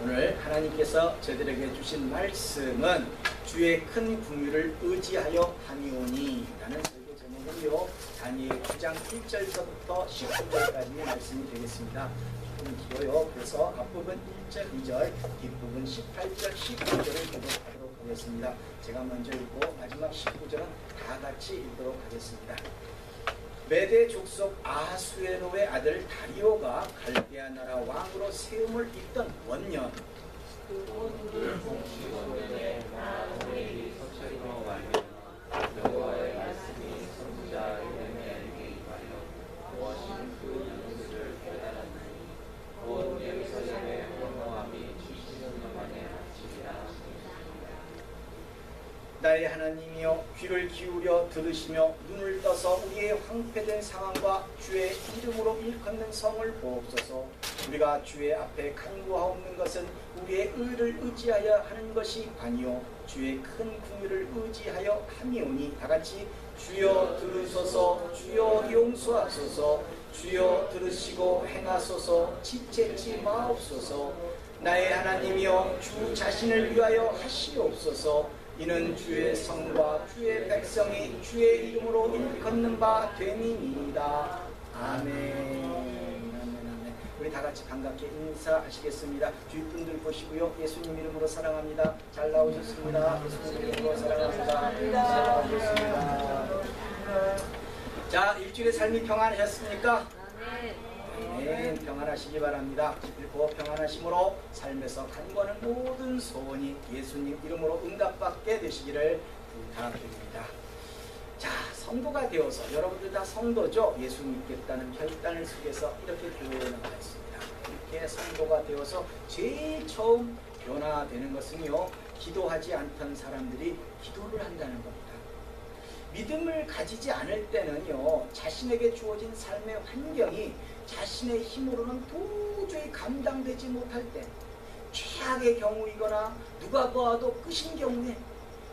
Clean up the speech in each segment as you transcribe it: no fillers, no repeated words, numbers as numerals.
오늘 하나님께서 저희들에게 주신 말씀은 주의 큰 긍휼을 의지하여 함이오니 라는 설교 제목으로요, 다니엘 9장 1절서부터 19절까지의 말씀이 되겠습니다. 조금 길어요. 그래서 앞부분 1절, 2절, 뒷부분 18절, 19절을 교독하도록 하겠습니다. 제가 먼저 읽고 마지막 19절은 다 같이 읽도록 하겠습니다. 메대 족속 아하수에로의 아들 다리오가 갈대아 나라 왕으로 세움을 입던 원년, 여호와의 말씀이 선지자 예레미야에게 임하여 무엇인 그 이유를 깨달았나니 곧 예루살렘의 혼노함이 70년 만에 아침이라. 나의 하나님이여, 귀를 기울여 들으시며 눈을 떠서 우리의 황폐된 상황과 주의 이름으로 일컫는 성을 보옵소서. 우리가 주의 앞에 간구하옵는 것은 우리의 의를 의지하여 하는 것이 아니요 주의 큰 긍휼을 의지하여 함이오니. 다같이 주여 들으소서, 주여 용서하소서, 주여 들으시고 행하소서, 지체치 마옵소서. 나의 하나님이여, 주 자신을 위하여 하시옵소서. 이는 주의 성과 주의 백성이 주의 이름으로 일컫는 바 됨이니이다. 아멘. 우리 다 같이 반갑게 인사하시겠습니다. 주위 분들 보시고요, 예수님 이름으로 사랑합니다. 잘 나오셨습니다. 예수님 이름으로 사랑합니다. 잘 나오셨습니다. 자, 일주일의 삶이 평안하셨습니까? 아멘. 평안하시기 바랍니다. 그리고 평안하심으로 삶에서 간구하는 모든 소원이 예수님 이름으로 응답받게 되시기를 부탁드립니다. 자, 성도가 되어서, 여러분들 다 성도죠? 예수 믿겠다는 결단을 속에서 이렇게 교회에 나와 있습니다. 이렇게 성도가 되어서 제일 처음 변화되는 것은요, 기도하지 않던 사람들이 기도를 한다는 겁니다. 믿음을 가지지 않을 때는요, 자신에게 주어진 삶의 환경이 자신의 힘으로는 도저히 감당되지 못할 때, 최악의 경우이거나 누가 보아도 끝인 경우에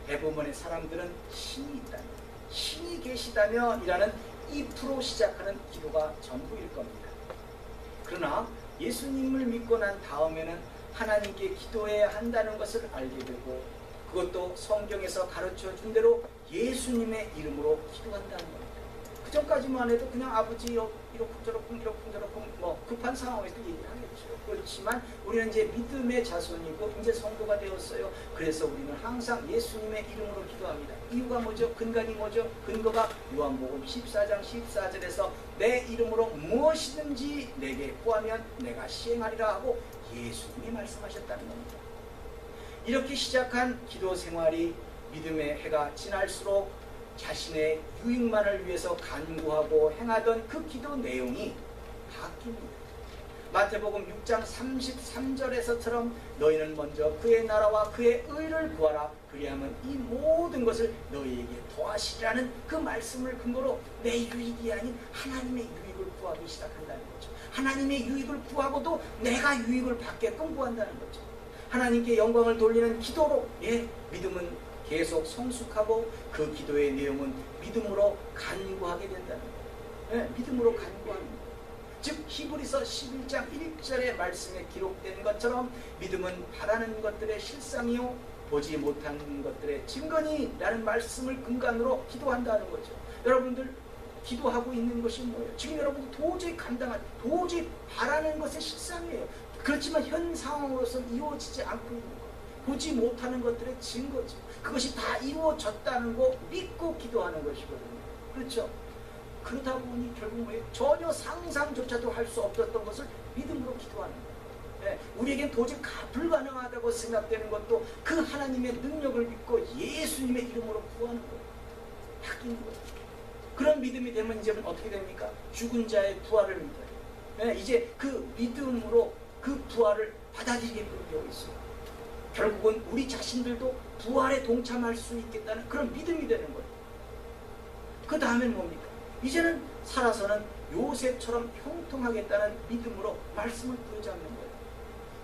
대부분의 사람들은 신이 있다면, 신이 계시다면 이라는 2% 시작하는 기도가 전부일 겁니다. 그러나 예수님을 믿고 난 다음에는 하나님께 기도해야 한다는 것을 알게 되고, 그것도 성경에서 가르쳐 준 대로 예수님의 이름으로 기도한다는 겁니다. 그 전까지만 해도 그냥 아버지 이렇고 저렇고 뭐 급한 상황에서 얘기를 하겠죠. 그렇지만 우리는 이제 믿음의 자손이고 이제 성도가 되었어요. 그래서 우리는 항상 예수님의 이름으로 기도합니다. 이유가 뭐죠? 근간이 뭐죠? 근거가 요한복음 14장 14절에서 내 이름으로 무엇이든지 내게 구하면 내가 시행하리라 하고 예수님이 말씀하셨다는 겁니다. 이렇게 시작한 기도 생활이 믿음의 해가 지날수록 자신의 유익만을 위해서 간구하고 행하던 그 기도 내용이 바뀝니다. 마태복음 6장 33절에서처럼 너희는 먼저 그의 나라와 그의 의를 구하라. 그리하면 이 모든 것을 너희에게 더하시리라는 그 말씀을 근거로 내 유익이 아닌 하나님의 유익을 구하기 시작한다는 거죠. 하나님의 유익을 구하고도 내가 유익을 받게끔 구한다는 거죠. 하나님께 영광을 돌리는 기도로 믿음은 계속 성숙하고 그 기도의 내용은 믿음으로 간구하게 된다는 거예요. 믿음으로 간구합니다. 즉 히브리서 11장 1절의 말씀에 기록된 것처럼 믿음은 바라는 것들의 실상이요 보지 못하는 것들의 증거니 라는 말씀을 근간으로 기도한다는 거죠. 여러분들 기도하고 있는 것이 뭐예요? 지금 여러분들 도저히 도저히 바라는 것의 실상이에요. 그렇지만 현 상황으로서는 이루어지지 않고 있는 것, 보지 못하는 것들의 증거죠. 그것이 다 이루어졌다는 거 믿고 기도하는 것이거든요. 그렇죠? 그러다 보니 결국 뭐예요? 전혀 상상조차도 할 수 없었던 것을 믿음으로 기도하는 거예요. 우리에겐 도저히 불가능하다고 생각되는 것도 그 하나님의 능력을 믿고 예수님의 이름으로 구하는 거예요. 바뀌는 거예요. 그런 믿음이 되면 이제는 어떻게 됩니까? 죽은 자의 부활을 믿어요. 이제 그 믿음으로 그 부활을 받아들이게끔 되어 있어요. 결국은 우리 자신들도 부활에 동참할 수 있겠다는 그런 믿음이 되는 거예요. 그 다음엔 뭡니까? 이제는 살아서는 요셉처럼 형통하겠다는 믿음으로 말씀을 부여잡는 거예요.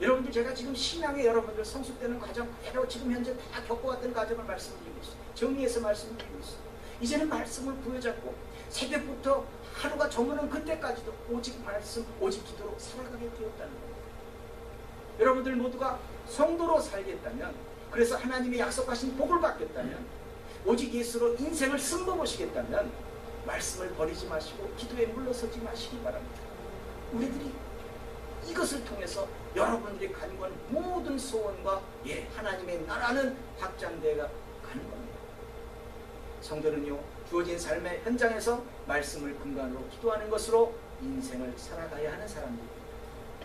여러분들, 제가 지금 신앙에 여러분들 성숙되는 과정 그대로 지금 현재 다 겪어왔던 과정을 말씀드리고 있어요. 정리해서 말씀드리고 있어요. 이제는 말씀을 부여잡고 새벽부터 하루가 저무는 그때까지도 오직 말씀, 오직 기도로 살아가게 되었다는 거예요. 여러분들 모두가 성도로 살겠다면, 그래서 하나님의 약속하신 복을 받겠다면, 오직 예수로 인생을 승부보시겠다면 말씀을 버리지 마시고 기도에 물러서지 마시기 바랍니다. 우리들이 이것을 통해서 여러분들이 간구한 모든 소원과 하나님의 나라는 확장되어 가는 겁니다. 성도는요, 주어진 삶의 현장에서 말씀을 근간으로 기도하는 것으로 인생을 살아가야 하는 사람들입니다.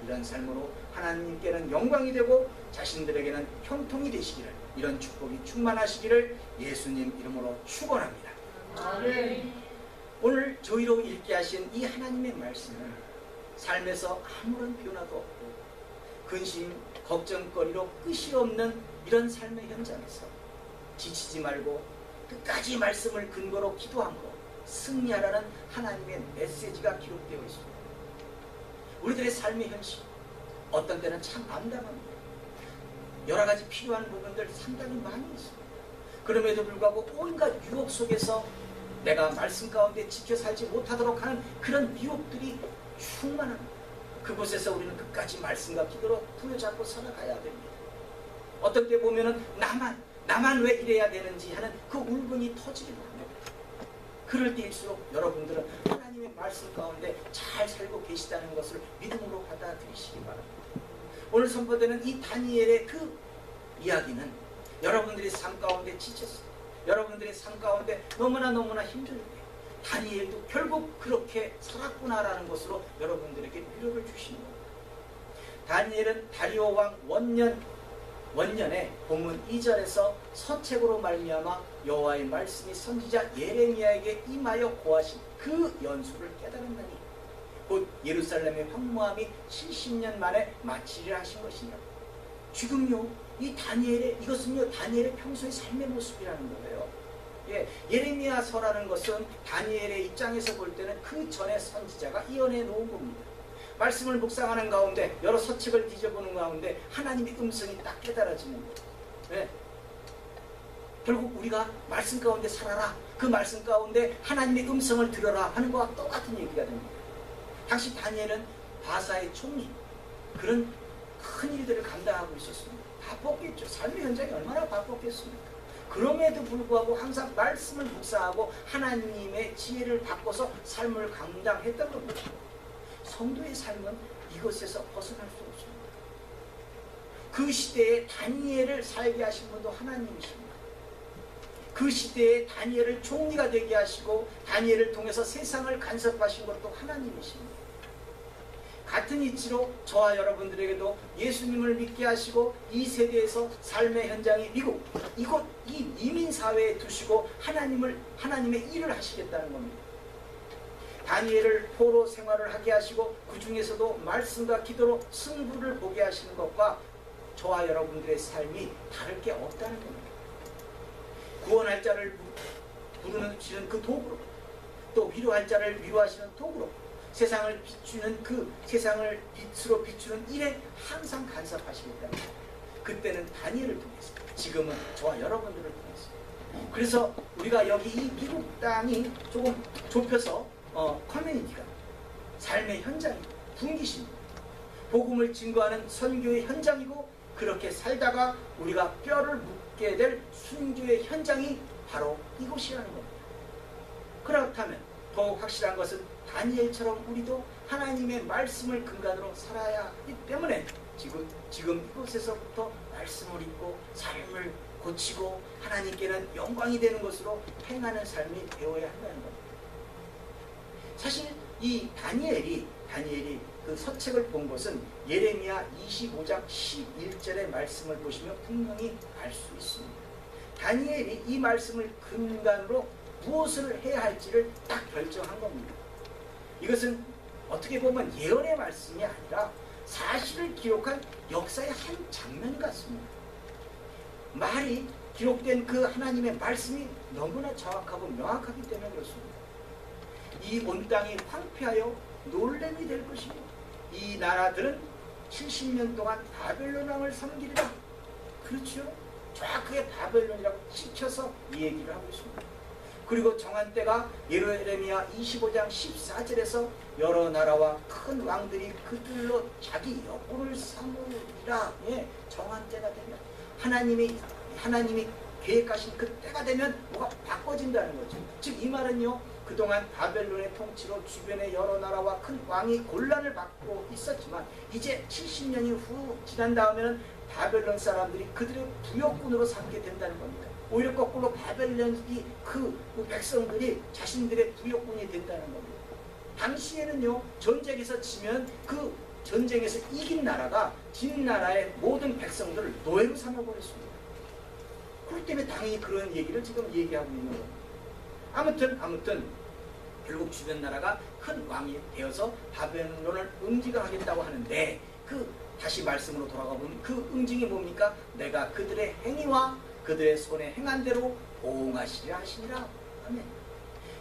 이런 삶으로 하나님께는 영광이 되고 자신들에게는 형통이 되시기를, 이런 축복이 충만하시기를 예수님 이름으로 축원합니다. 아멘. 오늘 저희로 읽게 하신 이 하나님의 말씀은 삶에서 아무런 변화도 없고 근심, 걱정거리로 끝이 없는 이런 삶의 현장에서 지치지 말고 끝까지 말씀을 근거로 기도함으로 승리하라는 하나님의 메시지가 기록되어 있습니다. 우리들의 삶의 현실, 어떤 때는 참 암담합니다. 여러 가지 필요한 부분들 상당히 많이 있습니다. 그럼에도 불구하고 온갖 유혹 속에서 내가 말씀 가운데 지켜 살지 못하도록 하는 그런 미혹들이 충만합니다. 그곳에서 우리는 끝까지 말씀과 기도로 부여잡고 살아가야 됩니다. 어떤 때 보면은 나만 왜 이래야 되는지 하는 그 울분이 터지기도 합니다. 그럴 때일수록 여러분들은 하나님의 말씀 가운데 잘 살고 계시다는 것을 믿음으로 받아들이시기 바랍니다. 오늘 선포되는 이 다니엘의 그 이야기는 여러분들의 삶 가운데 지쳤습니다. 여러분들의 삶 가운데 너무나 힘들 때 다니엘도 결국 그렇게 살았구나라는 것으로 여러분들에게 위로를 주시는 겁니다. 다니엘은 다리오 왕 원년에 본문 2절에서 서책으로 말미암아 여호와의 말씀이 선지자 예레미야에게 임하여 고하신 그 연수를 깨달았나니 곧 예루살렘의 황무함이 70년 만에 마치리라 하신 것이냐. 지금요, 이 이것은요 다니엘의 평소의 삶의 모습이라는 거예요. 예레미야서라는 것은 다니엘의 입장에서 볼 때는 그 전에 선지자가 이언해 놓은 겁니다. 말씀을 묵상하는 가운데, 여러 서책을 뒤져보는 가운데 하나님의 음성이 딱 깨달아지는 거예요. 결국 우리가 말씀 가운데 살아라, 그 말씀 가운데 하나님의 음성을 들어라 하는 것과 똑같은 얘기가 됩니다. 당시 다니엘은 바사의 총리, 그런 큰 일들을 감당하고 있었습니다. 바빴겠죠. 삶의 현장이 얼마나 바빴겠습니까? 그럼에도 불구하고 항상 말씀을 묵상하고 하나님의 지혜를 받고서 삶을 감당했던 겁니다. 성도의 삶은 이것에서 벗어날 수 없습니다. 그 시대에 다니엘을 살게 하신 분도 하나님이십니다. 그 시대에 다니엘을 총리가 되게 하시고 다니엘을 통해서 세상을 간섭하신 것도 하나님이십니다. 같은 이치로 저와 여러분들에게도 예수님을 믿게 하시고 이 세대에서 삶의 현장이 미국, 이곳 이 이민사회에 두시고 하나님의 일을 하시겠다는 겁니다. 다니엘을 포로 생활을 하게 하시고 그 중에서도 말씀과 기도로 승부를 보게 하시는 것과 저와 여러분들의 삶이 다를 게 없다는 겁니다. 구원할 자를 부르시는 그 도구로, 또 위로할 자를 위로하시는 도구로, 세상을 세상을 빛으로 비추는 일에 항상 간섭하시겠다는 거예요. 그때는 다니엘을 통해서, 지금은 저와 여러분들을 통해서. 그래서 우리가 여기 이 미국 땅이 조금 좁혀서 커뮤니티가 삶의 현장이고 분기십니다. 복음을 증거하는 선교의 현장이고, 그렇게 살다가 우리가 뼈를 묻게 될 순교의 현장이 바로 이곳이라는 겁니다. 그렇다면 더욱 확실한 것은 다니엘처럼 우리도 하나님의 말씀을 근간으로 살아야 하기 때문에 지금 이곳에서부터 말씀을 읽고 삶을 고치고 하나님께는 영광이 되는 것으로 행하는 삶이 되어야 한다는 겁니다. 사실 이 다니엘이 그 서책을 본 것은 예레미야 25장 11절의 말씀을 보시면 분명히 알 수 있습니다. 다니엘이 이 말씀을 근간으로 무엇을 해야 할지를 딱 결정한 겁니다. 이것은 어떻게 보면 예언의 말씀이 아니라 사실을 기록한 역사의 한 장면 같습니다. 말이 기록된 그 하나님의 말씀이 너무나 정확하고 명확하기 때문에 그렇습니다. 이 온 땅이 황폐하여 놀램이 될 것이고 이 나라들은 70년 동안 바벨론 왕을 섬기리라. 그렇죠? 정확하게 바벨론이라고 찍혀서 이 얘기를 하고 있습니다. 그리고 정한 때가 예레미야 25장 14절에서 여러 나라와 큰 왕들이 그들로 자기 여군을 삼으리라. 예, 정한 때가 되면 하나님이 계획하신 그 때가 되면 뭐가 바꿔진다는 거죠. 즉 이 말은요, 그동안 바벨론의 통치로 주변의 여러 나라와 큰 왕이 곤란을 받고 있었지만 이제 70년이 후 지난 다음에는 바벨론 사람들이 그들의 부역군으로 삼게 된다는 겁니다. 오히려 거꾸로 바벨론이 그 백성들이 자신들의 부역군이 된다는 겁니다. 당시에는요, 전쟁에서 지면 그 전쟁에서 이긴 나라가 진 나라의 모든 백성들을 노예로 삼아버렸습니다. 그렇기 때문에 당연히 그런 얘기를 지금 얘기하고 있는 겁니다. 아무튼 결국 주변 나라가 큰 왕이 되어서 바벨론을 응징하겠다고 하는데, 다시 말씀으로 돌아가 보면 그 응징이 뭡니까? 내가 그들의 행위와 그들의 손에 행한 대로 보응하시리라 하시니라. 아멘.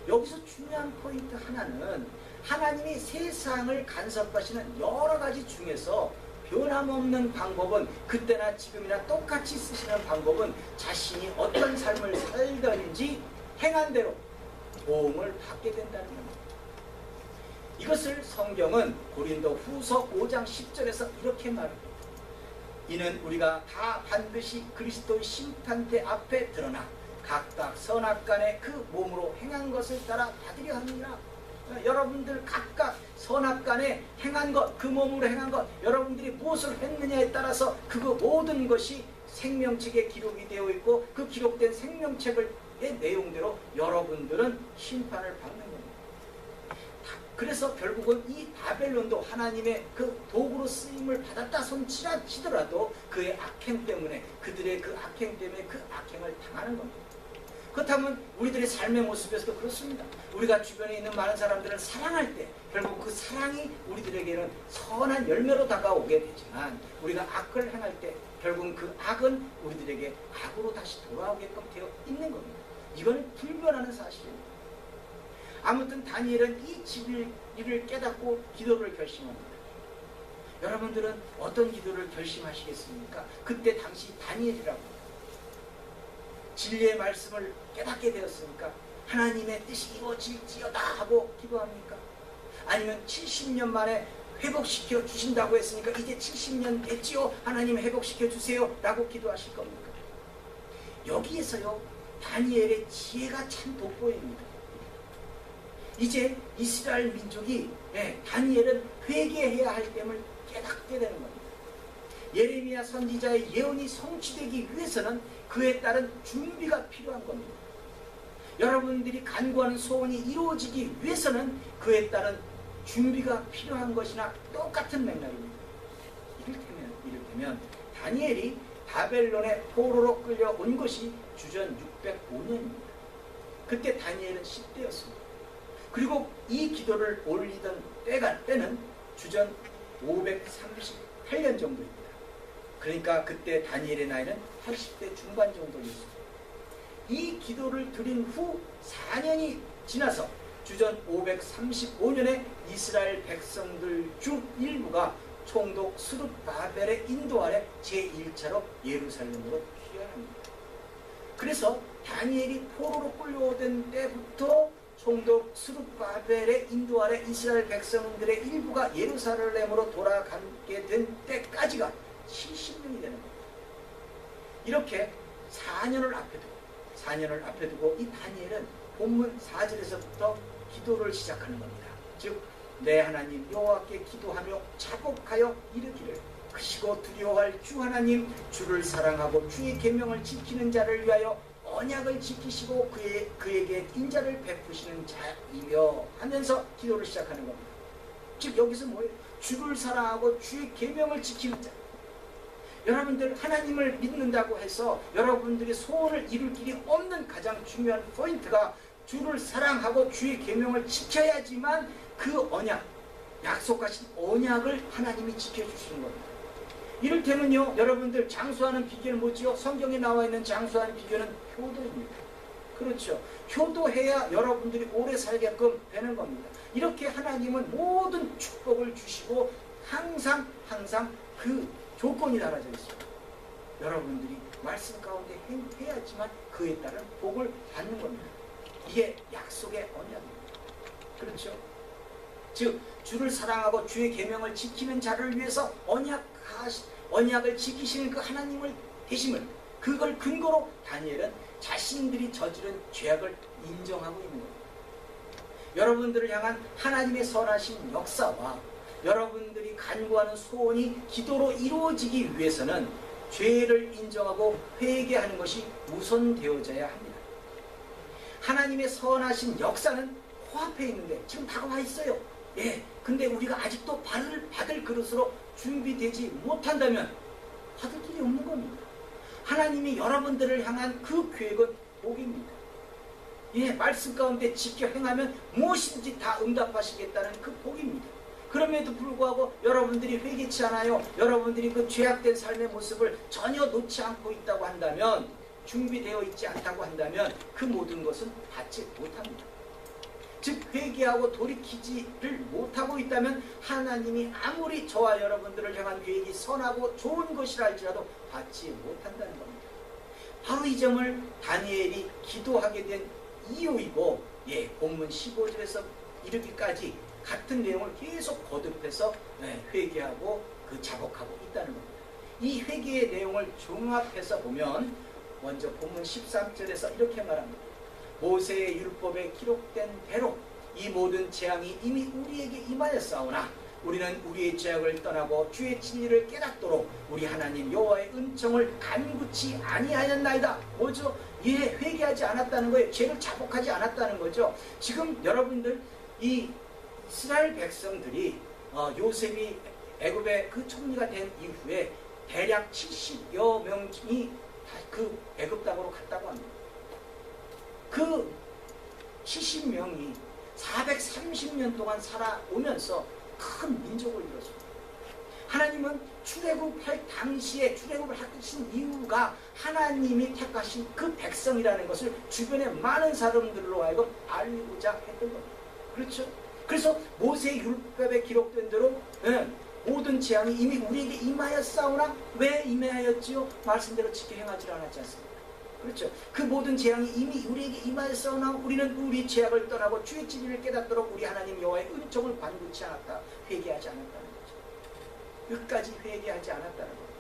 여기서 중요한 포인트 하나는 하나님이 세상을 간섭하시는 여러 가지 중에서 변함없는 방법은, 그때나 지금이나 똑같이 쓰시는 방법은 자신이 어떤 삶을 살던지 행한 대로 보응을 받게 된다는 겁니다. 이것을 성경은 고린도 후서 5장 10절에서 이렇게 말합니다. 이는 우리가 다 반드시 그리스도의 심판대 앞에 드러나 각각 선악간에 그 몸으로 행한 것을 따라 받으려 합니다. 여러분들 각각 선악간에 행한 것, 그 몸으로 행한 것, 여러분들이 무엇을 했느냐에 따라서 그 모든 것이 생명책에 기록이 되어 있고, 그 기록된 생명책의 내용대로 여러분들은 심판을 받는 겁니다. 그래서 결국은 이 바벨론도 하나님의 그 도구로 쓰임을 받았다 손치더라도 그의 악행 때문에, 그들의 그 악행 때문에 그 악행을 당하는 겁니다. 그렇다면 우리들의 삶의 모습에서도 그렇습니다. 우리가 주변에 있는 많은 사람들을 사랑할 때 결국 그 사랑이 우리들에게는 선한 열매로 다가오게 되지만, 우리가 악을 행할 때 결국은 그 악은 우리들에게 악으로 다시 돌아오게끔 되어 있는 겁니다. 이건 불변하는 사실입니다. 아무튼 다니엘은 이 진리를 깨닫고 기도를 결심합니다. 여러분들은 어떤 기도를 결심하시겠습니까? 그때 당시 다니엘이라고 진리의 말씀을 깨닫게 되었으니까 하나님의 뜻이 이루어질지어다 하고 기도합니까? 아니면 70년 만에 회복시켜 주신다고 했으니까 이제 70년 됐지요, 하나님 회복시켜 주세요 라고 기도하실 겁니까? 여기에서요, 다니엘의 지혜가 참 돋보입니다. 이제 이스라엘 민족이 다니엘은 회개해야 할 됨을 깨닫게 되는 겁니다. 예레미야 선지자의 예언이 성취되기 위해서는 그에 따른 준비가 필요한 겁니다. 여러분들이 간구하는 소원이 이루어지기 위해서는 그에 따른 준비가 필요한 것이나 똑같은 맥락입니다. 이를테면 다니엘이 바벨론의 포로로 끌려온 것이 주전 605년입니다. 그때 다니엘은 10대였습니다. 그리고 이 기도를 올리던 때는 주전 538년 정도입니다. 그러니까 그때 다니엘의 나이는 80대 중반 정도였습니다. 이 기도를 드린 후 4년이 지나서 주전 535년에 이스라엘 백성들 중 일부가 총독 스룹바벨의 인도 아래 제1차로 예루살렘으로 귀환합니다. 그래서 다니엘이 포로로 끌려오던 때부터 총독 스룹바벨의 인도 아래 이스라엘 백성들의 일부가 예루살렘으로 돌아가게 된 때까지가 70년이 되는 겁니다. 이렇게 4년을 앞에 두고 이 다니엘은 본문 4절에서부터 기도를 시작하는 겁니다. 즉, 내 하나님 여호와께 기도하며 자복하여 이르기를, 크시고 두려워할 주 하나님, 주를 사랑하고 주의 계명을 지키는 자를 위하여 언약을 지키시고 그에게 인자를 베푸시는 자이며 하면서 기도를 시작하는 겁니다. 즉, 여기서 뭐예요? 주를 사랑하고 주의 계명을 지키는 자. 여러분들 하나님을 믿는다고 해서 여러분들의 소원을 이룰 길이 없는 가장 중요한 포인트가 주를 사랑하고 주의 계명을 지켜야지만 그 언약, 약속하신 언약을 하나님이 지켜주시는 겁니다. 이를테면요, 여러분들 장수하는 비결은 뭐지요? 성경에 나와 있는 장수하는 비결은 효도입니다. 그렇죠. 효도해야 여러분들이 오래 살게끔 되는 겁니다. 이렇게 하나님은 모든 축복을 주시고 항상 그 조건이 달아져 있습니다. 여러분들이 말씀 가운데 행해야지만 그에 따른 복을 받는 겁니다. 이게 약속의 언약입니다. 그렇죠? 즉 주를 사랑하고 주의 계명을 지키는 자를 위해서 언약을 지키시는 그 하나님을 계심을, 그걸 근거로 다니엘은 자신들이 저지른 죄악을 인정하고 있는 겁니다. 여러분들을 향한 하나님의 선하신 역사와 여러분들이 간구하는 소원이 기도로 이루어지기 위해서는 죄를 인정하고 회개하는 것이 우선되어져야 합니다. 하나님의 선하신 역사는 코앞에 있는데 지금 다가와 있어요. 근데 우리가 아직도 받을 그릇으로 준비되지 못한다면 받을 길이 없는 겁니다. 하나님이 여러분들을 향한 그 계획은 복입니다. 말씀 가운데 지켜 행하면 무엇이든지 다 응답하시겠다는 그 복입니다. 그럼에도 불구하고 여러분들이 회개치 않아요. 여러분들이 그 죄악된 삶의 모습을 전혀 놓지 않고 있다고 한다면, 준비되어 있지 않다고 한다면 그 모든 것은 받지 못합니다. 즉 회개하고 돌이키지를 못하고 있다면 하나님이 아무리 저와 여러분들을 향한 계획이 선하고 좋은 것이라 할지라도 받지 못한다는 겁니다. 바로 이 점을 다니엘이 기도하게 된 이유이고, 본문 15절에서 이르기까지 같은 내용을 계속 거듭해서 회개하고 자복하고 있다는 겁니다. 이 회개의 내용을 종합해서 보면 먼저 본문 13절에서 이렇게 말합니다. 모세의 율법에 기록된 대로 이 모든 재앙이 이미 우리에게 임하였사오나 우리는 우리의 죄악을 떠나고 주의 진리를 깨닫도록 우리 하나님 여호와의 은총을 간구치 아니하였나이다. 뭐죠? 회개하지 않았다는 거예요. 죄를 자복하지 않았다는 거죠. 지금 여러분들 이 이스라엘 백성들이 요셉이 애굽의 그 총리가 된 이후에 대략 70여 명이 그 애굽 땅으로 갔다고 합니다. 그 70명이 430년 동안 살아오면서 큰 민족을 이뤘습니다. 하나님은 출애굽할 당시에 출애굽을 하신 이유가 하나님이 택하신 그 백성이라는 것을 주변의 많은 사람들로 하여금 알리고자 했던 겁니다. 그렇죠? 그래서 모세의 율법에 기록된 대로 모든 재앙이 이미 우리에게 임하였사오나 왜 임하였지요? 말씀대로 지켜 행하지 않았지 않습니까? 그렇죠. 그 모든 재앙이 이미 우리에게 임하였사오나 우리는 우리 죄악을 떠나고 주의 진리를 깨닫도록 우리 하나님 여호와의 은총을 간구치 않았다. 회개하지 않았다는 거죠. 끝까지 회개하지 않았다는 겁니다.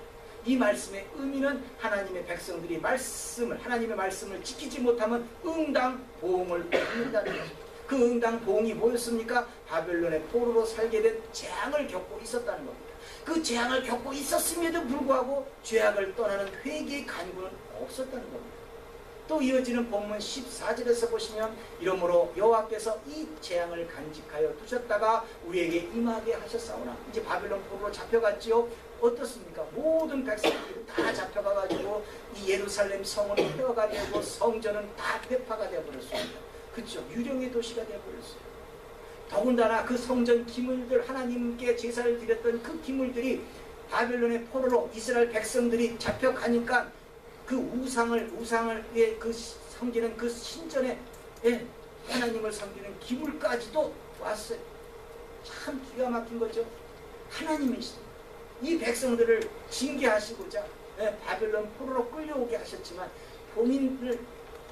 이 말씀의 의미는 하나님의 백성들이 하나님의 말씀을 지키지 못하면 응당 보응을 받는다는 거죠. 그 응당 보응이 뭐였습니까? 바벨론의 포로로 살게 된 재앙을 겪고 있었다는 겁니다. 그 재앙을 겪고 있었음에도 불구하고 죄악을 떠나는 회개의 간구는 없었다는 겁니다. 또 이어지는 본문 14절에서 보시면 이러므로 여호와께서 이 재앙을 간직하여 두셨다가 우리에게 임하게 하셨사오나, 이제 바벨론 포로로 잡혀갔지요. 어떻습니까? 모든 백성들이 다 잡혀가가지고 이 예루살렘 성은 폐허가 되고 성전은 다 폐파가 되어버렸습니다. 그렇죠. 유령의 도시가 되어버렸어요. 더군다나 그 성전 기물들, 하나님께 제사를 드렸던 그 기물들이 바벨론의 포로로 이스라엘 백성들이 잡혀가니까 그 우상을 그 섬기는 그 신전에 하나님을 섬기는 기물까지도 왔어요. 참 기가 막힌 거죠. 하나님이시죠. 이 백성들을 징계하시고자 바벨론 포로로 끌려오게 하셨지만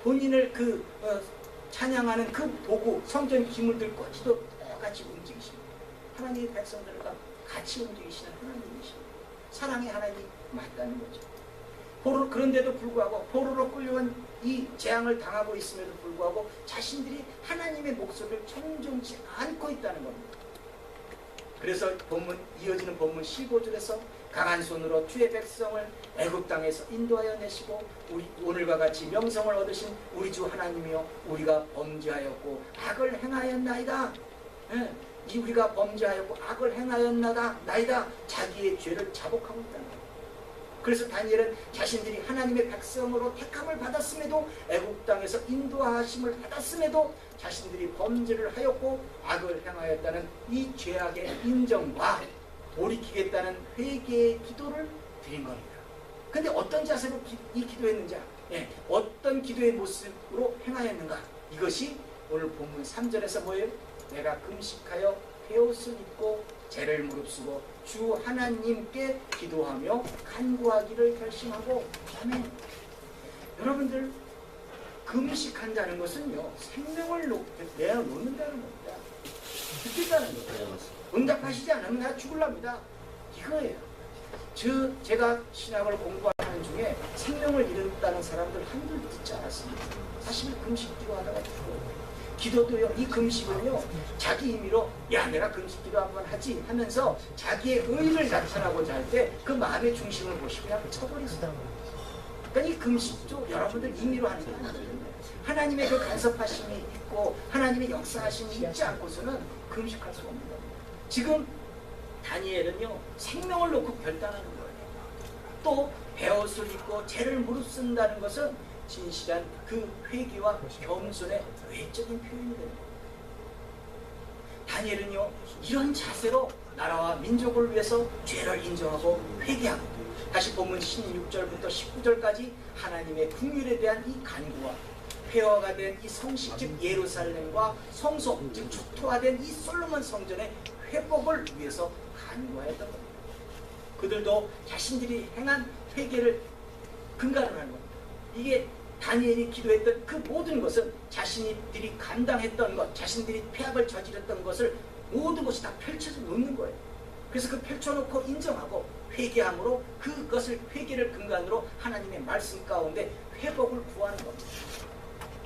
본인을 찬양하는 그 도구, 성전 기물들까지도 똑같이 움직이십니다. 하나님의 백성들과 같이 움직이시는 하나님이십니다. 사랑의 하나님이 맞다는 거죠. 그런데도 불구하고 포로로 끌려온 이 재앙을 당하고 있음에도 불구하고 자신들이 하나님의 목소리를 청종치 않고 있다는 겁니다. 그래서 이어지는 본문 15절에서 강한 손으로 주의 백성을 애굽 땅에서 인도하여 내시고 오늘과 같이 명성을 얻으신 우리 주 하나님이여 우리가 범죄하였고 악을 행하였나이다. 우리가 범죄하였고 악을 행하였나이다. 자기의 죄를 자복하고 있다는 겁니다. 그래서 다니엘은 자신들이 하나님의 백성으로 택함을 받았음에도 애굽 땅에서 인도하심을 받았음에도 자신들이 범죄를 하였고 악을 행하였다는 이 죄악의 인정과 돌이키겠다는 회개의 기도를 드린 겁니다. 근데 어떤 자세로 기도했는지, 어떤 기도의 모습으로 행하였는가? 이것이 오늘 본문 3절에서 뭐예요? 내가 금식하여 베옷을 입고 죄를 무릅쓰고 주 하나님께 기도하며 간구하기를 결심하고. 아멘. 여러분들, 금식한다는 것은요, 생명을 내어놓는다는 겁니다. 듣겠다는 거예요. 응답하시지 않으면 나 죽을랍니다. 이거예요. 제가 신학을 공부하는 중에 생명을 잃었다는 사람들 한둘 듣지 않았습니다. 사실 금식 기도하다가 죽어요. 기도도요, 이 금식은요, 자기 임의로 야 내가 금식 기도 한번 하지 하면서 자기의 의를 나타나고자 할 때 그 마음의 중심을 보시고 그냥 쳐버리세요. 그러니까 이 금식도 여러분들 임의로 하는 게 아니에요. 하나님의 그 간섭하심이 있고 하나님의 역사하심이 있지 않고서는 금식할 수 없는 겁니다. 지금 다니엘은요, 생명을 놓고 결단하는 거예요. 또 베옷을 입고 죄를 무릅쓴다는 것은 진실한 그 회개와 겸손의 외적인 표현이 됩니다. 다니엘은요, 이런 자세로 나라와 민족을 위해서 죄를 인정하고 회개하고, 다시 본문 16절부터 19절까지 하나님의 긍휼에 대한 이 간구와 폐허가 된 이 성식 즉 예루살렘과 성소 즉 초토화된 이 솔로몬 성전의 회복을 위해서 간구하였던 겁니다. 그들도 자신들이 행한 회개를 근간으로 하는 겁니다. 이게 다니엘이 기도했던 그 모든 것은 자신들이 감당했던 것, 자신들이 폐악을 저질렀던 것을 모든 것이 다 펼쳐져 놓는 거예요. 그래서 그 펼쳐놓고 인정하고 회개함으로 그것을 회개를 근간으로 하나님의 말씀 가운데 회복을 구하는 겁니다.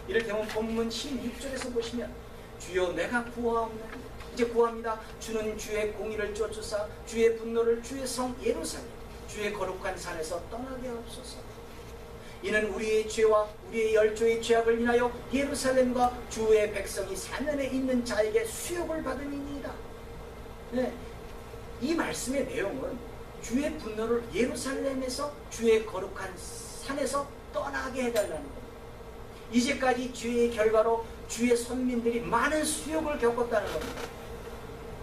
이를테면 본문 16절에서 보시면 주여 내가 구하옵나니, 이제 구합니다. 주는 주의 공의를 쫓으사 주의 분노를 주의 성 예루살렘 주의 거룩한 산에서 떠나게 하옵소서. 이는 우리의 죄와 우리의 열조의 죄악을 인하여 예루살렘과 주의 백성이 사면에 있는 자에게 수욕을 받음이니이다. 네, 이 말씀의 내용은 주의 분노를 예루살렘에서 주의 거룩한 산에서 떠나게 해달라는 겁니다. 이제까지 죄의 결과로 주의 선민들이 많은 수욕을 겪었다는 겁니다.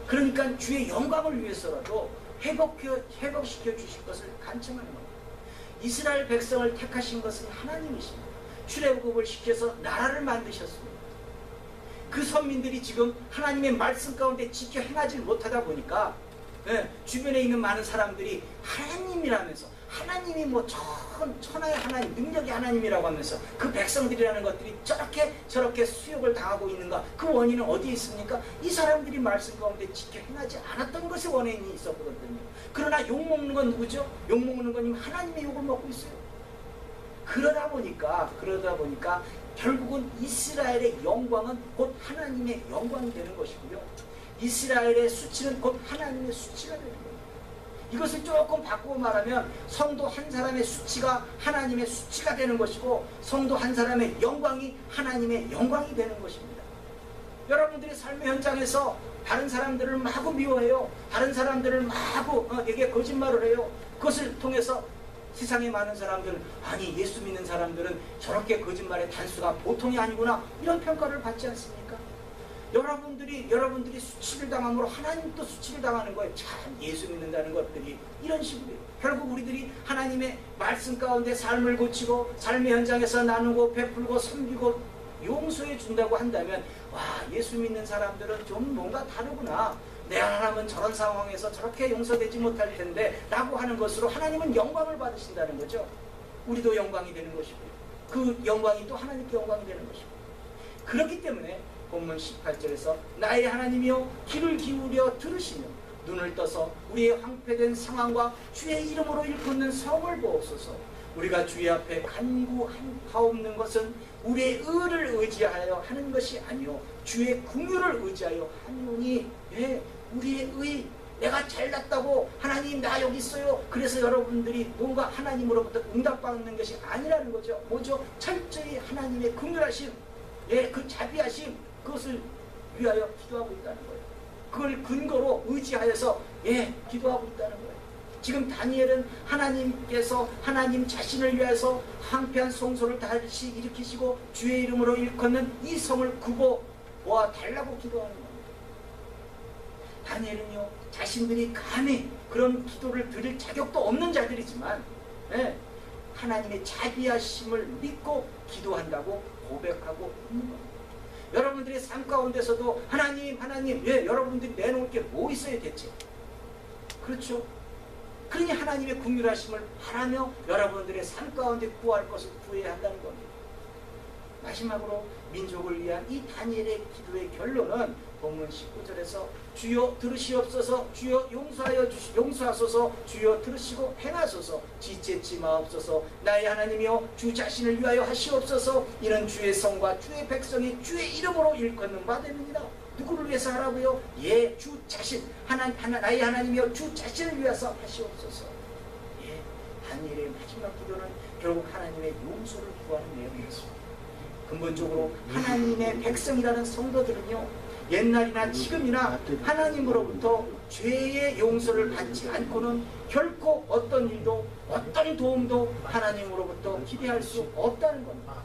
그러니까 주의 영광을 위해서라도 회복시켜 주실 것을 간청하는 겁니다. 이스라엘 백성을 택하신 것은 하나님이십니다. 출애굽을 시켜서 나라를 만드셨습니다. 그 선민들이 지금 하나님의 말씀 가운데 지켜 행하지 못하다 보니까 주변에 있는 많은 사람들이 하나님이라면서, 하나님이 뭐 천하의 하나님, 능력의 하나님이라고 하면서 그 백성들이라는 것들이 저렇게 수욕을 당하고 있는가? 그 원인은 어디에 있습니까? 이 사람들이 말씀 가운데 지켜 행하지 않았던 것에 원인이 있었거든요. 그러나 욕먹는 건 누구죠? 욕먹는 건 이미 하나님의 욕을 먹고 있어요. 그러다 보니까 결국은 이스라엘의 영광은 곧 하나님의 영광이 되는 것이고요, 이스라엘의 수치는 곧 하나님의 수치가 되는 거예요. 이것을 조금 바꾸고 말하면 성도 한 사람의 수치가 하나님의 수치가 되는 것이고, 성도 한 사람의 영광이 하나님의 영광이 되는 것입니다. 여러분들이 삶의 현장에서 다른 사람들을 마구 미워해요. 다른 사람들을 마구 내게 거짓말을 해요. 그것을 통해서 세상에 많은 사람들은, 아니 예수 믿는 사람들은 저렇게 거짓말의 단수가 보통이 아니구나, 이런 평가를 받지 않습니까? 여러분들이 수치를 당함으로 하나님도 수치를 당하는 거예요. 참 예수 믿는다는 것들이 이런 식으로. 결국 우리들이 하나님의 말씀 가운데 삶을 고치고 삶의 현장에서 나누고 베풀고 섬기고 용서해 준다고 한다면, 와, 예수 믿는 사람들은 좀 뭔가 다르구나, 내 하나님은 저런 상황에서 저렇게 용서되지 못할 텐데 라고 하는 것으로 하나님은 영광을 받으신다는 거죠. 우리도 영광이 되는 것이고 그 영광이 또 하나님께 영광이 되는 것이고. 그렇기 때문에 본문 18절에서 나의 하나님이여 귀를 기울여 들으시며 눈을 떠서 우리의 황폐된 상황과 주의 이름으로 일컫는 성을 보옵소서. 우리가 주의 앞에 간구하옵는 것은 우리의 의를 의지하여 하는 것이 아니요 주의 긍휼을 의지하여 하노니. 우리의 의, 내가 잘났다고 하나님 나 여기 있어요, 그래서 여러분들이 뭔가 하나님으로부터 응답받는 것이 아니라는 거죠. 뭐죠? 철저히 하나님의 긍휼하심, 그 자비하심, 그것을 위하여 기도하고 있다는 거예요. 그걸 근거로 의지하여서 기도하고 있다는 거예요. 지금 다니엘은 하나님께서 하나님 자신을 위해서 황폐한 성소를 다시 일으키시고 주의 이름으로 일컫는 이 성을 구고 모아 달라고 기도하는 겁니다. 다니엘은요, 자신들이 감히 그런 기도를 드릴 자격도 없는 자들이지만 하나님의 자비하심을 믿고 기도한다고 고백하고 있는 겁니다. 여러분들의 삶 가운데서도 하나님 여러분들이 내놓을 게 뭐 있어요 대체? 그렇죠? 그러니 하나님의 긍휼하심을 바라며 여러분들의 삶 가운데 구할 것을 구해야 한다는 겁니다. 마지막으로 민족을 위한 이 다니엘의 기도의 결론은 본문 19절에서 주여 들으시옵소서, 주여 용서하소서, 주여 들으시고 행하소서, 지체치 마옵소서, 나의 하나님이여 주 자신을 위하여 하시옵소서. 이는 주의 성과 주의 백성이 주의 이름으로 일컫는 바 됩니다. 누구를 위해서 하라고요? 예, 주 자신, 나의 하나님이여 주 자신을 위해서 하시옵소서. 예, 다니엘의 마지막 기도는 결국 하나님의 용서를 구하는 내용이었습니다. 근본적으로 하나님의 백성이라는 성도들은요, 옛날이나 지금이나 하나님으로부터 죄의 용서를 받지 않고는 결코 어떤 일도 어떤 도움도 하나님으로부터 기대할 수 없다는 겁니다.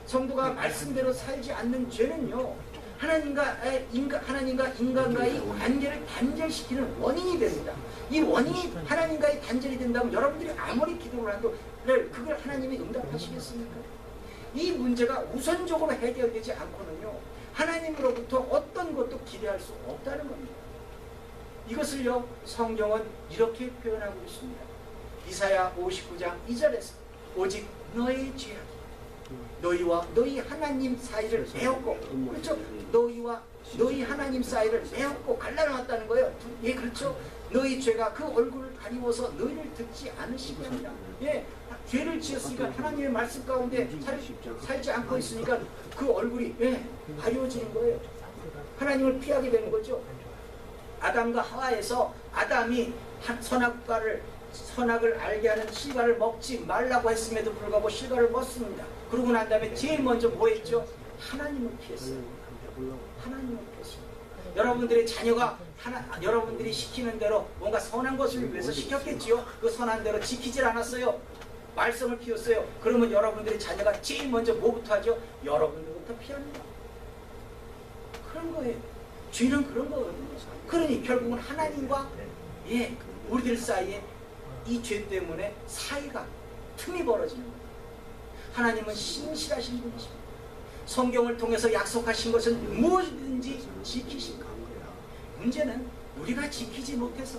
성도가 말씀대로 살지 않는 죄는요, 하나님과 인간과의 관계를 단절시키는 원인이 됩니다. 이 원인이 하나님과의 단절이 된다면 여러분들이 아무리 기도를 해도 그걸 하나님이 응답하시겠습니까? 이 문제가 우선적으로 해결되지 않고는요, 하나님으로부터 어떤 것도 기대할 수 없다는 겁니다. 이것을요, 성경은 이렇게 표현하고 있습니다. 이사야 59장 2절에서 오직 너의 죄악이 너희와 너희 하나님 사이를 메었고, 그렇죠? 너희와 너희 하나님 사이를 메었고 갈라놓았다는 거예요. 예, 그렇죠? 너희 죄가 그 얼굴을 가리워서 너희를 듣지 않으시게 합니다. 예, 죄를 지었으니까 하나님의 말씀 가운데 살지 않고 있으니까 그 얼굴이 가려워지는 거예요. 하나님을 피하게 되는 거죠. 아담과 하와에서 아담이 선악을 알게 하는 실과를 먹지 말라고 했음에도 불구하고 실과를 먹습니다. 그러고 난 다음에 제일 먼저 뭐 했죠? 하나님을 피했어요. 하나님을 피했습니다. 여러분들의 자녀가 여러분들이 시키는 대로 뭔가 선한 것을 위해서 시켰겠지요. 그 선한 대로 지키질 않았어요. 말씀을 피웠어요. 그러면 여러분들의 자녀가 제일 먼저 뭐부터 하죠? 여러분들부터 피합니다. 그런 거예요. 죄는 그런 거거든요. 그러니 결국은 하나님과 우리들 사이에 이 죄 때문에 사이가 틈이 벌어지는 거예요. 하나님은 신실하신 분이십니다. 성경을 통해서 약속하신 것은 무엇이든지 지키신 겁니다. 문제는 우리가 지키지 못해서,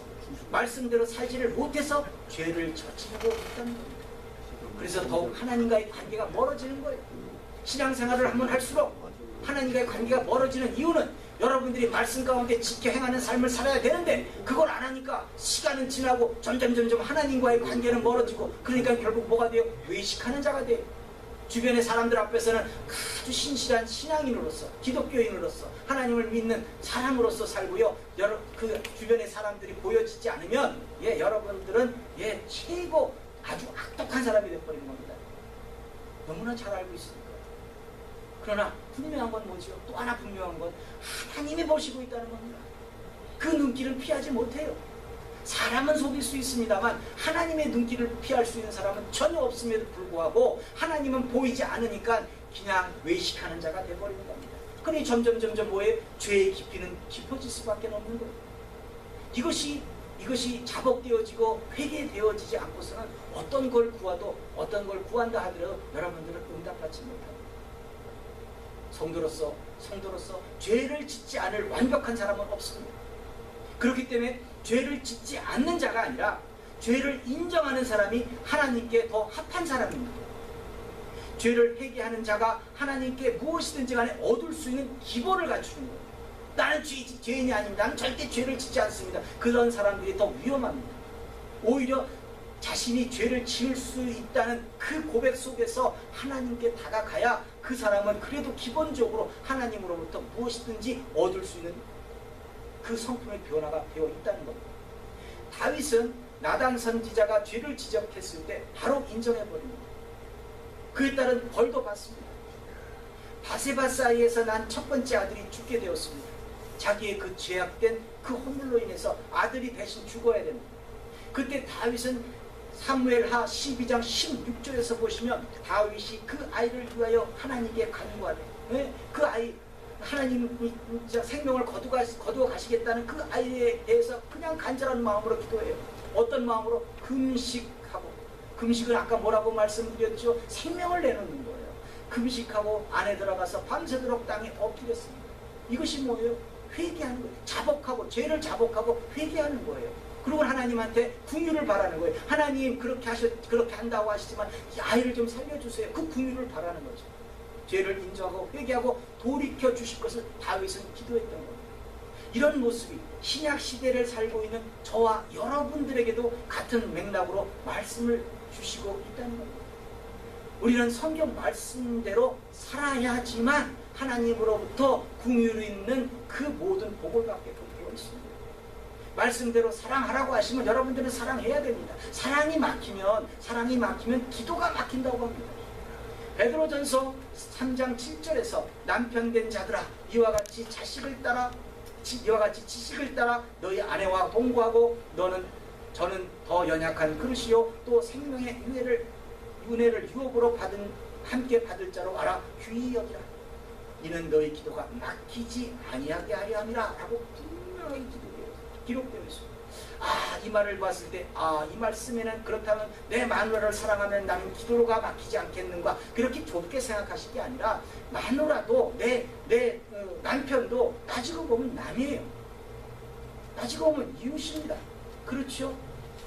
말씀대로 살지를 못해서 죄를 저지르고 있다는 겁니다. 그래서 더욱 하나님과의 관계가 멀어지는 거예요. 신앙생활을 하면 할수록 하나님과의 관계가 멀어지는 이유는 여러분들이 말씀 가운데 지켜 행하는 삶을 살아야 되는데 그걸 안 하니까 시간은 지나고 점점 하나님과의 관계는 멀어지고, 그러니까 결국 뭐가 돼요? 외식하는 자가 돼요. 주변의 사람들 앞에서는 아주 신실한 신앙인으로서, 기독교인으로서, 하나님을 믿는 사람으로서 살고요, 그 주변의 사람들이 보여지지 않으면 여러분들은 최고 아주 악독한 사람이 되어버리는 겁니다. 너무나 잘 알고 있으니까. 그러나 분명한 건 뭐죠? 또 하나 분명한 건 하나님이 보시고 있다는 겁니다. 그 눈길을 피하지 못해요. 사람은 속일 수 있습니다만 하나님의 눈길을 피할 수 있는 사람은 전혀 없음에도 불구하고 하나님은 보이지 않으니까 그냥 외식하는 자가 되어버리는 겁니다. 그러니 점점 뭐예요? 죄의 깊이는 깊어질 수밖에 없는 거예요. 이것이 자복되어지고 회개되어지지 않고서는 어떤 걸 구하도, 어떤 걸 구한다 하더라도 여러분들은 응답받지 못합니다. 성도로서 죄를 짓지 않을 완벽한 사람은 없습니다. 그렇기 때문에 죄를 짓지 않는 자가 아니라 죄를 인정하는 사람이 하나님께 더 합한 사람입니다. 죄를 회개하는 자가 하나님께 무엇이든지 간에 얻을 수 있는 기본을 갖추는 거예요. 나는 죄인이 아닙니다. 나는 절대 죄를 짓지 않습니다. 그런 사람들이 더 위험합니다. 오히려 자신이 죄를 지을 수 있다는 그 고백 속에서 하나님께 다가가야 그 사람은 그래도 기본적으로 하나님으로부터 무엇이든지 얻을 수 있는 그 성품의 변화가 되어 있다는 겁니다. 다윗은 나단 선지자가 죄를 지적했을 때 바로 인정해버립니다. 그에 따른 벌도 받습니다. 바세바 사이에서 난 첫 번째 아들이 죽게 되었습니다. 자기의 그 죄악된 그 허물로 인해서 아들이 대신 죽어야 됩니다. 그때 다윗은 사무엘하 12장 16절에서 보시면 다윗이 그 아이를 위하여 하나님께 간구하네. 그 아이, 하나님이 생명을 거두어 가시겠다는 그 아이에 대해서 그냥 간절한 마음으로 기도해요. 어떤 마음으로? 금식하고. 금식은 아까 뭐라고 말씀드렸죠? 생명을 내놓는 거예요. 금식하고 안에 들어가서 밤새도록 땅에 엎드렸습니다. 이것이 뭐예요? 회개하는 거예요. 자복하고, 죄를 자복하고 회개하는 거예요. 그리고 하나님한테 긍휼을 바라는 거예요. 하나님 그렇게 한다고 하시지만 이 아이를 좀 살려주세요. 그 긍휼을 바라는 거죠. 죄를 인정하고 회개하고 돌이켜 주실 것을 다윗은 기도했던 겁니다. 이런 모습이 신약 시대를 살고 있는 저와 여러분들에게도 같은 맥락으로 말씀을 주시고 있다는 겁니다. 우리는 성경 말씀대로 살아야지만 하나님으로부터 긍휼이 있는 그 모든 복을 받게 되어 있습니다. 말씀대로 사랑하라고 하시면 여러분들은 사랑해야 됩니다. 사랑이 막히면 기도가 막힌다고 합니다. 베드로전서 3장 7절에서 남편 된 자들아 이와 같이 지식을 따라 너희 아내와 동거하고 저는 더 연약한 그릇이요 또 생명의 은혜를 유업으로 함께 받을 자로 알아 귀히 여기라. 이는 너희 기도가 막히지 아니하게 하려 함이라 라고 분명하게 기록되어 있습니다. 이 말을 봤을 때 이 말씀에는 그렇다면 내 마누라를 사랑하면 나는 기도가 막히지 않겠는가 그렇게 좁게 생각하실 게 아니라 마누라도 내 남편도 따지고 보면 남이에요. 따지고 보면 이웃입니다. 그렇죠?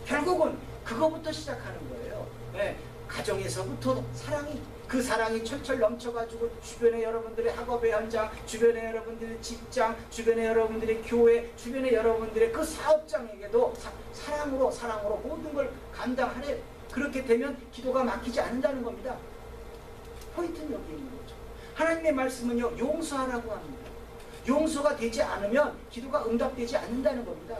결국은 그거부터 시작하는 거예요. 네, 가정에서부터 그 사랑이 철철 넘쳐가지고 주변에 여러분들의 학업의 현장, 주변에 여러분들의 직장, 주변에 여러분들의 교회, 주변에 여러분들의 그 사업장에게도 사랑으로 모든 걸 감당하래. 그렇게 되면 기도가 막히지 않는다는 겁니다. 포인트는 여기 있는 거죠. 하나님의 말씀은요, 용서하라고 합니다. 용서가 되지 않으면 기도가 응답되지 않는다는 겁니다.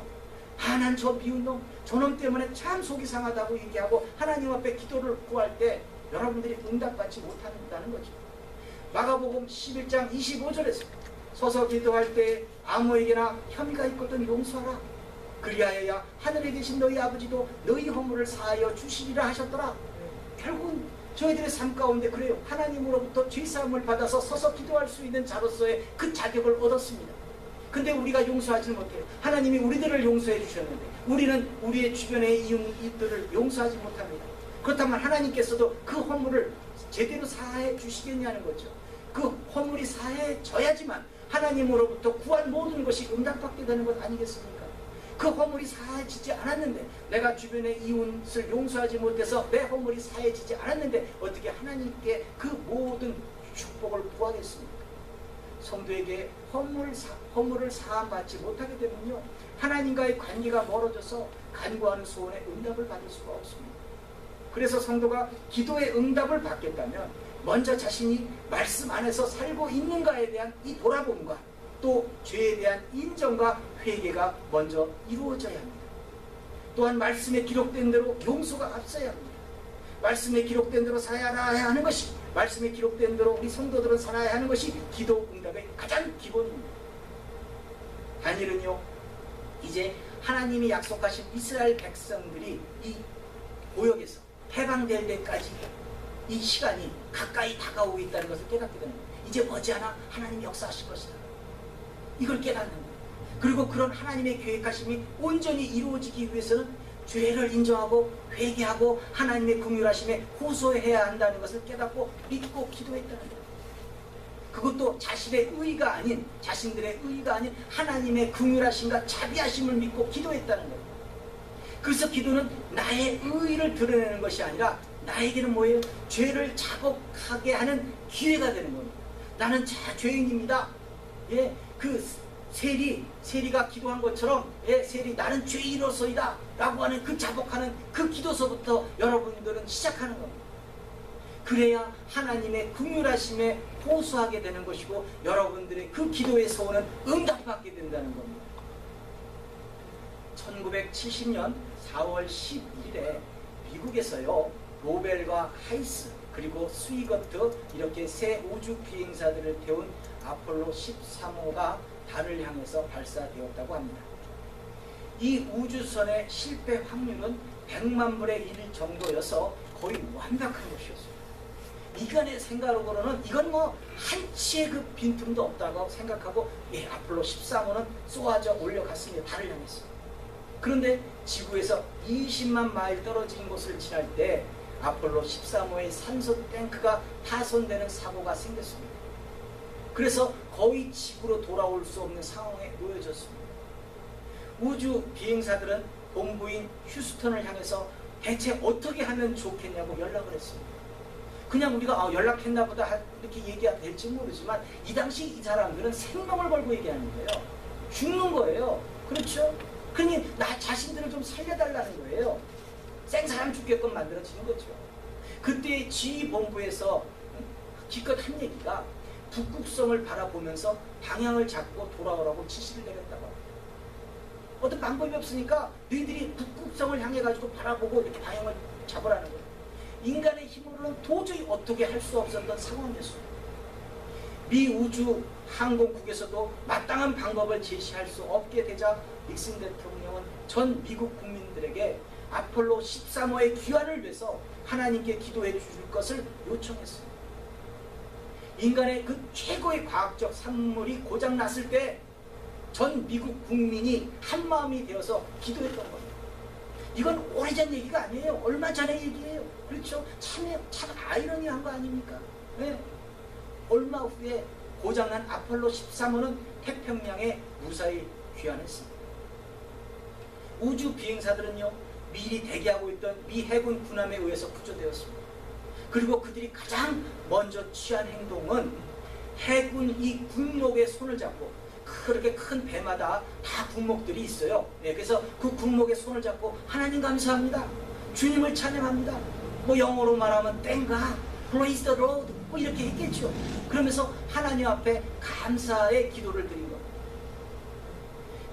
난 저 미운 놈, 저놈 때문에 참 속이 상하다고 얘기하고 하나님 앞에 기도를 구할 때 여러분들이 응답받지 못한다는 거죠. 마가복음 11장 25절에서 서서 기도할 때 아무에게나 혐의가 있거든 용서하라. 그리하여야 하늘에 계신 너희 아버지도 너희 허물을 사하여 주시리라 하셨더라. 결국은 저희들의 삶 가운데 그래요. 하나님으로부터 죄사함을 받아서 서서 기도할 수 있는 자로서의 그 자격을 얻었습니다. 근데 우리가 용서하지 못해요. 하나님이 우리들을 용서해 주셨는데 우리는 우리의 주변의 이웃들을 용서하지 못합니다. 그렇다면 하나님께서도 그 허물을 제대로 사해 주시겠냐는 거죠. 그 허물이 사해져야지만 하나님으로부터 구한 모든 것이 응답받게 되는 것 아니겠습니까? 그 허물이 사해지지 않았는데 내가 주변의 이웃을 용서하지 못해서 내 허물이 사해지지 않았는데 어떻게 하나님께 그 모든 축복을 구하겠습니까? 성도에게 허물을 사함받지 못하게 되면요 하나님과의 관계가 멀어져서 간구하는 소원에 응답을 받을 수가 없습니다. 그래서 성도가 기도의 응답을 받겠다면 먼저 자신이 말씀 안에서 살고 있는가에 대한 이 돌아봄과 또 죄에 대한 인정과 회개가 먼저 이루어져야 합니다. 또한 말씀에 기록된 대로 용서가 앞서야 합니다. 말씀에 기록된 대로 살아야 하는 것이 말씀에 기록된 대로 우리 성도들은 살아야 하는 것이 기도 응답의 가장 기본입니다. 다니엘은요 이제 하나님이 약속하신 이스라엘 백성들이 이 고역에서 해방될 때까지 이 시간이 가까이 다가오고 있다는 것을 깨닫게 되는 거예요. 이제 머지않아 하나님이 역사하실 것이다. 이걸 깨닫는 거예요. 그리고 그런 하나님의 계획하심이 온전히 이루어지기 위해서는 죄를 인정하고 회개하고 하나님의 긍휼하심에 호소해야 한다는 것을 깨닫고 믿고 기도했다는 거예요. 그것도 자신들의 의가 아닌 하나님의 긍휼하심과 자비하심을 믿고 기도했다는 거예요. 그래서 기도는 나의 의의를 드러내는 것이 아니라 나에게는 뭐예요? 죄를 자복하게 하는 기회가 되는 겁니다. 나는 죄인입니다. 예, 그 세리가 기도한 것처럼 세리 나는 죄인으로서이다 라고 하는 그 자복하는 그 기도서부터 여러분들은 시작하는 겁니다. 그래야 하나님의 긍휼하심에 호소하게 되는 것이고 여러분들의 그 기도의 소원은 응답받게 된다는 겁니다. 1970년 4월 11일에 미국에서요 로벨과 하이스 그리고 스위거트 이렇게 새 우주 비행사들을 태운 아폴로 13호가 달을 향해서 발사되었다고 합니다. 이 우주선의 실패 확률은 100만 분의 1 정도여서 거의 완벽한 것이었어요. 인간의 생각으로는 이건 뭐 한치의 그 빈틈도 없다고 생각하고 아폴로 13호는 쏘아져 올려갔습니다. 달을 향해서. 그런데 지구에서 20만 마일 떨어진 곳을 지날 때 아폴로 13호의 산소 탱크가 파손되는 사고가 생겼습니다. 그래서 거의 지구로 돌아올 수 없는 상황에 놓여졌습니다. 우주 비행사들은 본부인 휴스턴을 향해서 대체 어떻게 하면 좋겠냐고 연락을 했습니다. 그냥 우리가 연락했나 보다 이렇게 얘기가 될지 모르지만 이 당시 이 사람들은 생명을 걸고 얘기하는 거예요. 죽는 거예요. 그렇죠? 그러니 나 자신들을 좀 살려달라는 거예요. 생사람 죽게끔 만들어지는 거죠. 그때 지휘본부에서 기껏 한 얘기가 북극성을 바라보면서 방향을 잡고 돌아오라고 지시를 내렸다고 합니다. 어떤 방법이 없으니까 너희들이 북극성을 향해 가지고 바라보고 이렇게 방향을 잡으라는 거예요. 인간의 힘으로는 도저히 어떻게 할 수 없었던 상황이었습니다. 미 우주 항공국에서도 마땅한 방법을 제시할 수 없게 되자 닉슨 대통령은 전 미국 국민들에게 아폴로 13호의 귀환을 위해서 하나님께 기도해 주실 것을 요청했습니다. 인간의 그 최고의 과학적 산물이 고장났을 때 전 미국 국민이 한마음이 되어서 기도했던 겁니다. 이건 오래전 얘기가 아니에요. 얼마 전의 얘기예요. 그렇죠? 참 아이러니한 거 아닙니까? 네. 얼마 후에 고장난 아폴로 13호는 태평양에 무사히 귀환했습니다. 우주 비행사들은요, 미리 대기하고 있던 미 해군 군함에 의해서 구조되었습니다. 그리고 그들이 가장 먼저 취한 행동은 해군 이 군목에 손을 잡고, 그렇게 큰 배마다 다 군목들이 있어요. 네, 그래서 그 군목에 손을 잡고 하나님 감사합니다, 주님을 찬양합니다, 뭐 영어로 말하면 Thank God, Praise the Lord, 뭐 이렇게 했겠죠. 그러면서 하나님 앞에 감사의 기도를 드린 겁니다.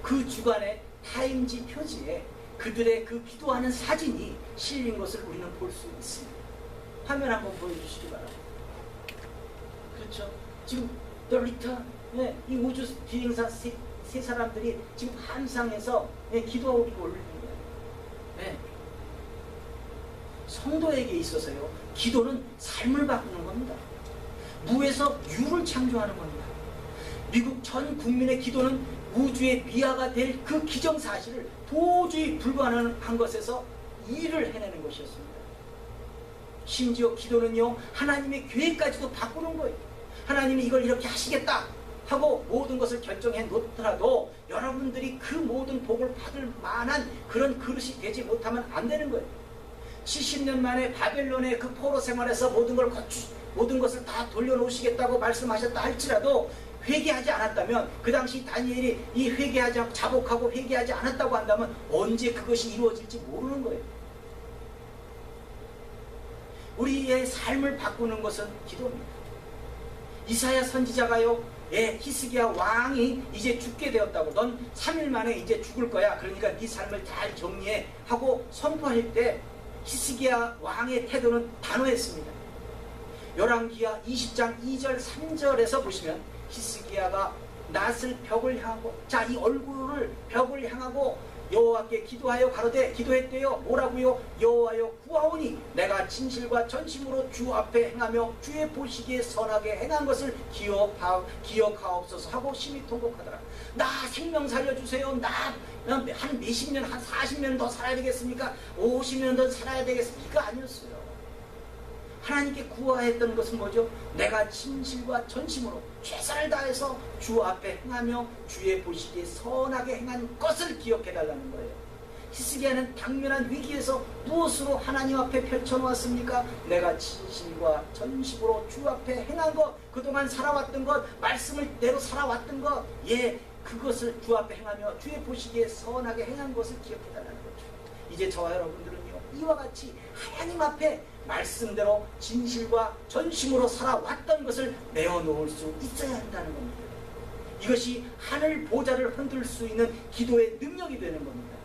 그 주간의 타임지 표지에 그들의 그 기도하는 사진이 실린 것을 우리는 볼 수 있습니다. 화면 한번 보여주시기 바랍니다. 그렇죠? 지금 The Return, 네, 이 우주 비행사 세 사람들이 지금 함상에서 기도하고 올리는 거예요. 네. 성도에게 있어서요, 기도는 삶을 바꾸는 겁니다. 무에서 유를 창조하는 겁니다. 미국 전 국민의 기도는 우주의 미아가 될 그 기정사실을 도저히 불가능한 것에서 일을 해내는 것이었습니다. 심지어 기도는요, 하나님의 계획까지도 바꾸는 거예요. 하나님이 이걸 이렇게 하시겠다 하고 모든 것을 결정해 놓더라도 여러분들이 그 모든 복을 받을 만한 그런 그릇이 되지 못하면 안 되는 거예요. 70년 만에 바벨론의 그 포로 생활에서 모든 것을 다 돌려놓으시겠다고 말씀하셨다 할지라도 회개하지 않았다면, 그 당시 다니엘이 이 자복하고 회개하지 않았다고 한다면 언제 그것이 이루어질지 모르는 거예요. 우리의 삶을 바꾸는 것은 기도입니다. 이사야 선지자가요, 히스기야 왕이 이제 죽게 되었다고, 넌 3일 만에 이제 죽을 거야, 그러니까 네 삶을 잘 정리해 하고 선포할 때 히스기야 왕의 태도는 단호했습니다. 열왕기하 20장 2절 3절에서 보시면 히스기야가 낫을 벽을 향하고, 자, 이 얼굴을 벽을 향하고 여호와께 기도하여 가로되, 기도했대요. 뭐라고요? 여호와여 구하오니 내가 진실과 전심으로 주 앞에 행하며 주의 보시기에 선하게 행한 것을 기억하옵소서 하고 심히 통곡하더라. 나 생명 살려주세요. 나 한 몇십 년, 한 40년 더 살아야 되겠습니까? 50년 더 살아야 되겠습니까? 이거 아니었어요. 하나님께 구하했던 것은 뭐죠? 내가 진실과 전심으로 최선을 다해서 주 앞에 행하며 주의 보시기에 선하게 행한 것을 기억해달라는 거예요. 히스기야는 당면한 위기에서 무엇으로 하나님 앞에 펼쳐놓았습니까? 내가 진실과 전심으로 주 앞에 행한 것, 그동안 살아왔던 것, 말씀을 대로 살아왔던 것, 그것을 주 앞에 행하며 주의 보시기에 선하게 행한 것을 기억해달라는 거죠. 이제 저와 여러분들은요, 이와 같이 하나님 앞에 말씀대로 진실과 전심으로 살아왔던 것을 내어놓을 수 있어야 한다는 겁니다. 이것이 하늘 보좌를 흔들 수 있는 기도의 능력이 되는 겁니다.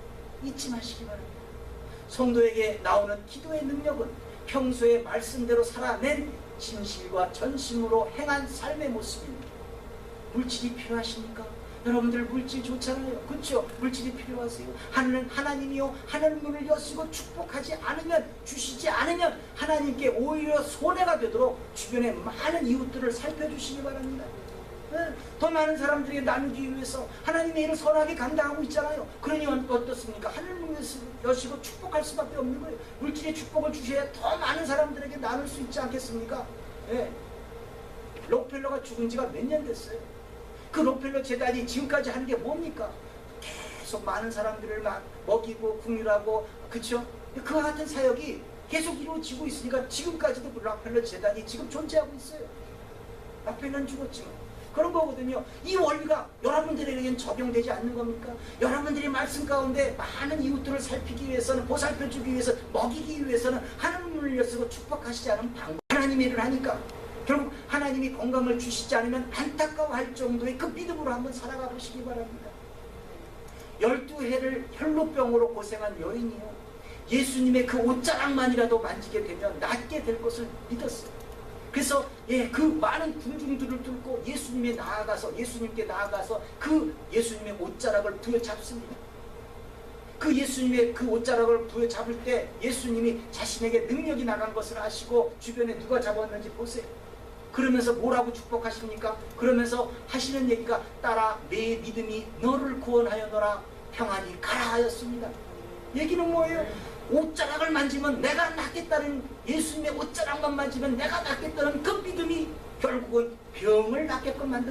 잊지 마시기 바랍니다. 성도에게 나오는 기도의 능력은 평소에 말씀대로 살아낸 진실과 전심으로 행한 삶의 모습입니다. 물질이 필요하십니까? 여러분들 물질 좋잖아요. 그렇죠? 물질이 필요하세요. 하나님이요, 하늘 문을 여시고 축복하지 않으면, 주시지 않으면 하나님께 오히려 손해가 되도록 주변의 많은 이웃들을 살펴주시기 바랍니다. 더 많은 사람들에게 나누기 위해서 하나님의 일을 선하게 감당하고 있잖아요. 그러니 어떻습니까? 하늘 문을 여시고 축복할 수밖에 없는 거예요. 물질의 축복을 주셔야 더 많은 사람들에게 나눌 수 있지 않겠습니까? 록펠러가 죽은 지가 몇 년 됐어요. 그 록펠러 재단이 지금까지 하는 게 뭡니까? 계속 많은 사람들을 막 먹이고 국률하고, 그쵸? 그와 같은 사역이 계속 이루어지고 있으니까 지금까지도 그 락펠러 재단이 지금 존재하고 있어요. 락펠러는 죽었지만 그런 거거든요. 이 원리가 여러분들에게는 적용되지 않는 겁니까? 여러분들이 말씀 가운데 많은 이웃들을 살피기 위해서는, 보살펴주기 위해서, 먹이기 위해서는 하나님을 쓰고 축복하시지 않은 방법, 하나님의 일을 하니까 결국 하나님이 건강을 주시지 않으면 안타까워할 정도의 그 믿음으로 한번 살아가 보시기 바랍니다. 12해를 혈루병으로 고생한 여인이요, 예수님의 그 옷자락만이라도 만지게 되면 낫게 될 것을 믿었어요. 그래서 그 많은 군중들을 뚫고 예수님께 나아가서 그 예수님의 옷자락을 부여잡습니다. 그 예수님의 그 옷자락을 부여잡을 때 예수님이 자신에게 능력이 나간 것을 아시고 주변에 누가 잡았는지 보세요. 그러면서 뭐라고 축복하십니까? 그러면서 하시는 얘기가 따라 내 믿음이 너를 구원하여노라 평안히 가라 하였습니다. 얘기는 뭐예요? 옷자락을 만지면 내가 낫겠다는, 예수님의 옷자락만 만지면 내가 낫겠다는 그 믿음이 결국은 병을 낫게끔 만든